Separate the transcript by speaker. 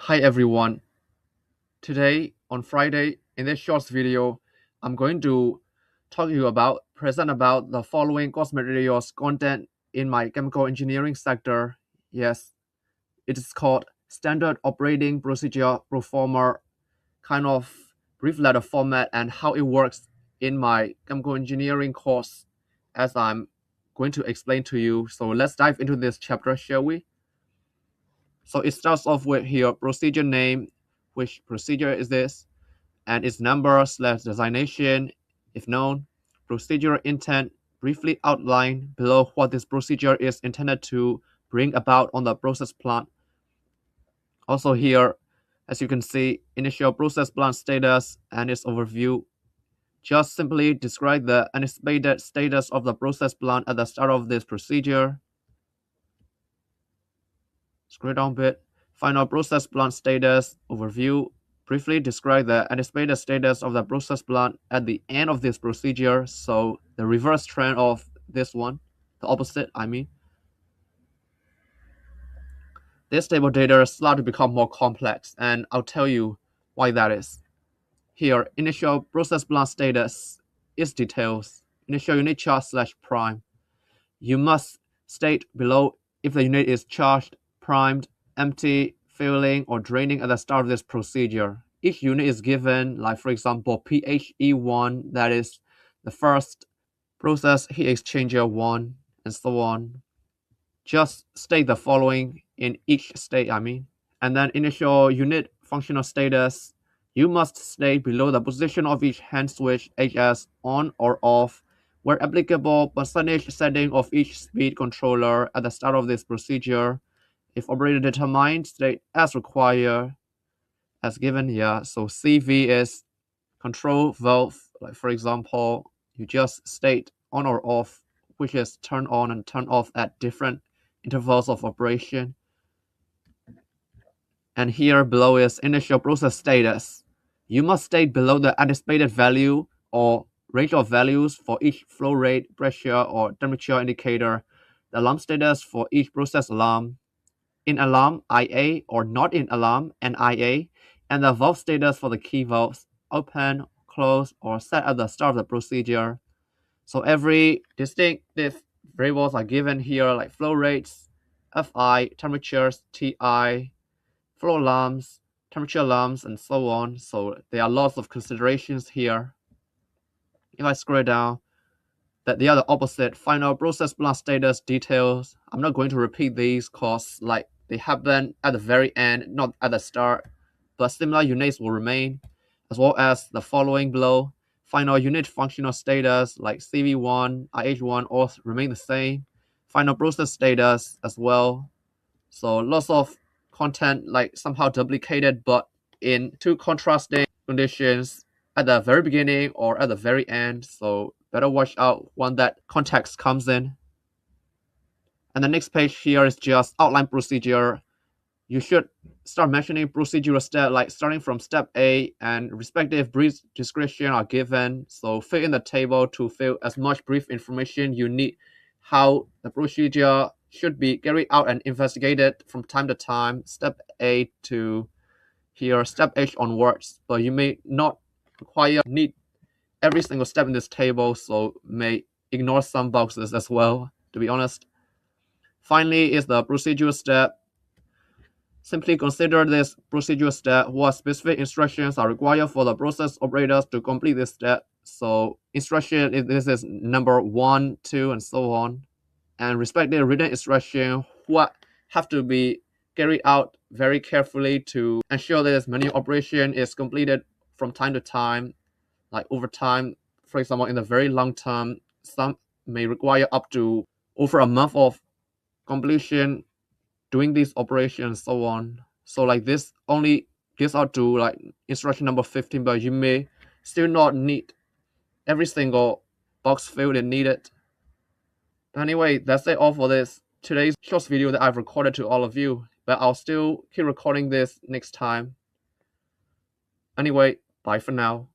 Speaker 1: Hi everyone. Today on Friday in this short video, I'm going to present about the following course materials content in my chemical engineering sector. Yes, it is called Standard Operating Procedure Proforma, kind of brief letter format and how it works in my chemical engineering course as I'm going to explain to you. So let's dive into this chapter, shall we? So it starts off with here procedure name, which procedure is this, and its number/designation, if known, procedural intent, briefly outline below what this procedure is intended to bring about on the process plant. Also here, as you can see, initial process plant status and its overview. Just simply describe the anticipated status of the process plant at the start of this procedure. Scroll down a bit. Final process plant status overview. Briefly describe the anticipated status of the process plant at the end of this procedure. So the reverse trend of this one, the opposite, I mean. This table data start to become more complex, and I'll tell you why that is. Here, initial process plant status is details. Initial unit charge/prime. You must state below if the unit is charged, primed, empty, filling, or draining at the start of this procedure. Each unit is given, like for example, PHE1, that is the first process heat exchanger 1, and so on. Just state the following in each state, And then initial unit functional status, you must state below the position of each hand switch HS on or off, where applicable percentage setting of each speed controller at the start of this procedure. If operator determined, state as required, as given here. So CV is control valve, like for example, you just state on or off, which is turn on and turn off at different intervals of operation. And here below is initial process status. You must state below the anticipated value or range of values for each flow rate, pressure, or temperature indicator, the alarm status for each process alarm, in alarm IA or not in alarm NIA, and the valve status for the key valves, open, close, or set at the start of the procedure. So every distinctive variables are given here, like flow rates, FI, temperatures, TI, flow alarms, temperature alarms, and so on. So there are lots of considerations here. If I scroll down, that they are the opposite. Final process plant status details. I'm not going to repeat these because like they happen at the very end, not at the start. But similar units will remain, as well as the following below. Final unit functional status like CV1, IH1 all remain the same. Final process status as well. So lots of content like somehow duplicated, but in two contrasting conditions at the very beginning or at the very end. So better watch out when that context comes in. And the next page here is just outline procedure. You should start mentioning procedural step, like starting from step A, and respective brief description are given. So fill in the table to fill as much brief information you need, how the procedure should be carried out and investigated from time to time, step A to here, step H onwards. But you may not need every single step in this table, so may ignore some boxes as well, to be honest. Finally is the procedural step. Simply consider this procedural step what specific instructions are required for the process operators to complete this step. So instruction this is number 1, 2, and so on. And respective written instruction what have to be carried out very carefully to ensure that this manual operation is completed from time to time, like over time. For example, in the very long term, some may require up to over a month of completion doing these operations and so on. So like this only gives out to like instruction number 15, but you may still not need every single box filled and needed. But anyway, that's it all for this today's short video that I've recorded to all of you, but I'll still keep recording this next time. Anyway, bye for now.